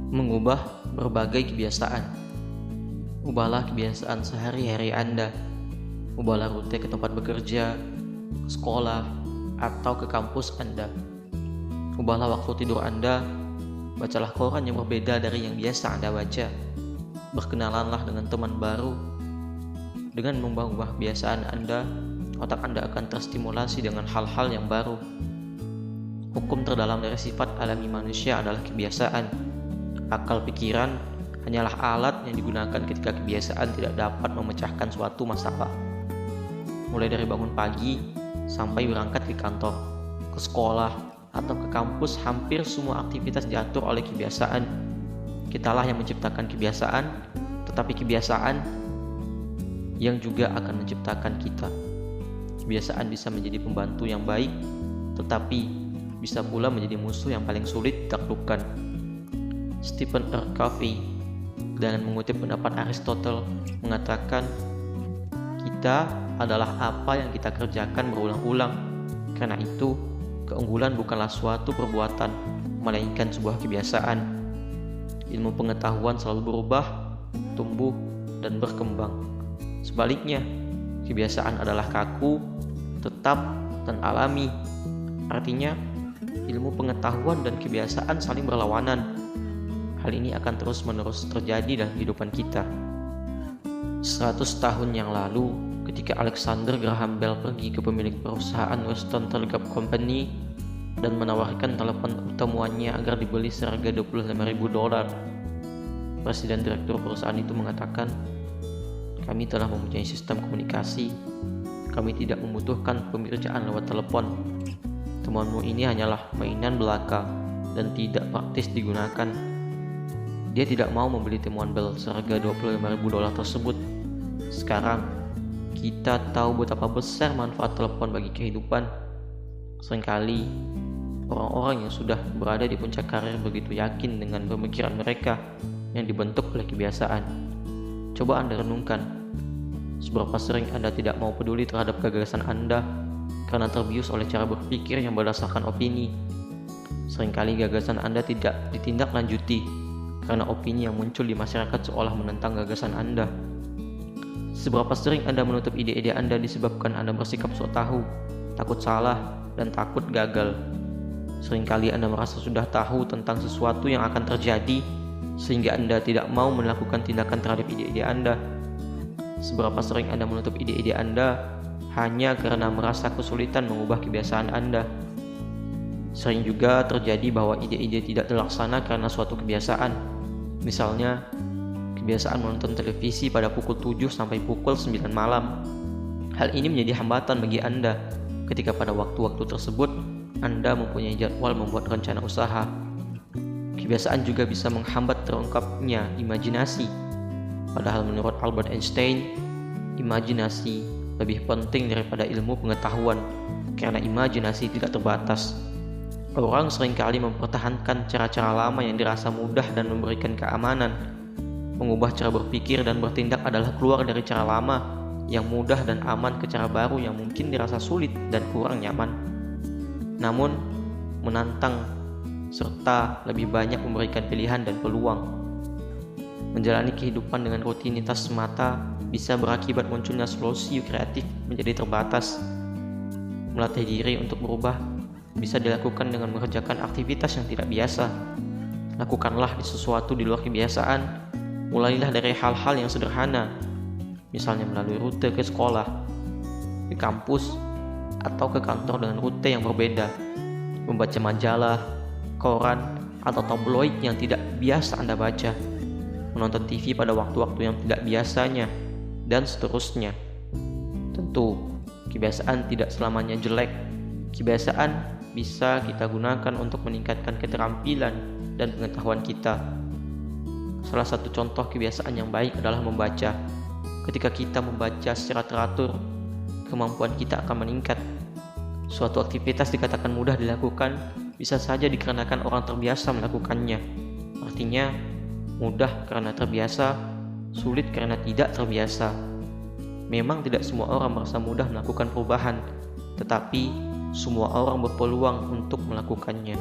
Mengubah berbagai kebiasaan. Ubahlah kebiasaan sehari-hari Anda. Ubahlah rute ke tempat bekerja, ke sekolah, atau ke kampus Anda. Ubahlah waktu tidur Anda. Bacalah koran yang berbeda dari yang biasa Anda baca. Berkenalanlah dengan teman baru. Dengan mengubah kebiasaan Anda, otak Anda akan terstimulasi dengan hal-hal yang baru. Hukum terdalam dari sifat alami manusia adalah kebiasaan. Akal pikiran hanyalah alat yang digunakan ketika kebiasaan tidak dapat memecahkan suatu masalah. Mulai dari bangun pagi sampai berangkat ke kantor, ke sekolah, atau ke kampus, hampir semua aktivitas diatur oleh kebiasaan. Kitalah yang menciptakan kebiasaan, tetapi kebiasaan yang juga akan menciptakan kita. Kebiasaan bisa menjadi pembantu yang baik, tetapi bisa pula menjadi musuh yang paling sulit ditaklukkan. Stephen R. Covey, dengan mengutip pendapat Aristotle, mengatakan, "Kita adalah apa yang kita kerjakan berulang-ulang. Karena itu, keunggulan bukanlah suatu perbuatan, melainkan sebuah kebiasaan." Ilmu pengetahuan selalu berubah, tumbuh, dan berkembang. Sebaliknya, kebiasaan adalah kaku, tetap, dan alami. Artinya, ilmu pengetahuan dan kebiasaan saling berlawanan. Hal ini akan terus-menerus terjadi dalam kehidupan kita. 100 tahun yang lalu, ketika Alexander Graham Bell pergi ke pemilik perusahaan Western Telegraph Company dan menawarkan telepon pertemuannya agar dibeli seharga $25.000, Presiden Direktur perusahaan itu mengatakan, "Kami telah mempunyai sistem komunikasi. Kami tidak membutuhkan pembicaraan lewat telepon. Temanmu ini hanyalah mainan belaka dan tidak praktis digunakan." Dia tidak mau membeli temuan Bell seharga $25.000 tersebut. Sekarang, kita tahu betapa besar manfaat telepon bagi kehidupan. Seringkali, orang-orang yang sudah berada di puncak karir begitu yakin dengan pemikiran mereka yang dibentuk oleh kebiasaan. Coba Anda renungkan, seberapa sering Anda tidak mau peduli terhadap gagasan Anda karena terbius oleh cara berpikir yang berdasarkan opini. Seringkali gagasan Anda tidak ditindaklanjuti karena opini yang muncul di masyarakat seolah menentang gagasan Anda. Seberapa sering Anda menutup ide-ide Anda disebabkan Anda bersikap sok tahu, takut salah, dan takut gagal. Seringkali Anda merasa sudah tahu tentang sesuatu yang akan terjadi, sehingga Anda tidak mau melakukan tindakan terhadap ide-ide Anda. Seberapa sering Anda menutup ide-ide Anda hanya karena merasa kesulitan mengubah kebiasaan Anda. Sering juga terjadi bahwa ide-ide tidak terlaksana karena suatu kebiasaan. Misalnya, kebiasaan menonton televisi pada pukul 7 sampai pukul 9 malam. Hal ini menjadi hambatan bagi Anda ketika pada waktu-waktu tersebut Anda mempunyai jadwal membuat rencana usaha. Kebiasaan juga bisa menghambat terungkapnya imajinasi. Padahal menurut Albert Einstein, imajinasi lebih penting daripada ilmu pengetahuan karena imajinasi tidak terbatas. Orang seringkali mempertahankan cara-cara lama yang dirasa mudah dan memberikan keamanan. Mengubah cara berpikir dan bertindak adalah keluar dari cara lama yang mudah dan aman ke cara baru yang mungkin dirasa sulit dan kurang nyaman. Namun, menantang serta lebih banyak memberikan pilihan dan peluang. Menjalani kehidupan dengan rutinitas semata bisa berakibat munculnya solusi kreatif menjadi terbatas. Melatih diri untuk berubah bisa dilakukan dengan mengerjakan aktivitas yang tidak biasa. Lakukanlah sesuatu di luar kebiasaan. Mulailah dari hal-hal yang sederhana, misalnya melalui rute ke sekolah, ke kampus, atau ke kantor dengan rute yang berbeda. Membaca majalah, koran, atau tabloid yang tidak biasa Anda baca. Menonton TV pada waktu-waktu yang tidak biasanya, dan seterusnya. Tentu, kebiasaan tidak selamanya jelek. Kebiasaan bisa kita gunakan untuk meningkatkan keterampilan dan pengetahuan kita. Salah satu contoh kebiasaan yang baik adalah membaca. Ketika kita membaca secara teratur, kemampuan kita akan meningkat. Suatu aktivitas dikatakan mudah dilakukan, bisa saja dikarenakan orang terbiasa melakukannya. Artinya, mudah karena terbiasa, sulit karena tidak terbiasa. Memang tidak semua orang merasa mudah melakukan perubahan, tetapi semua orang berpeluang untuk melakukannya.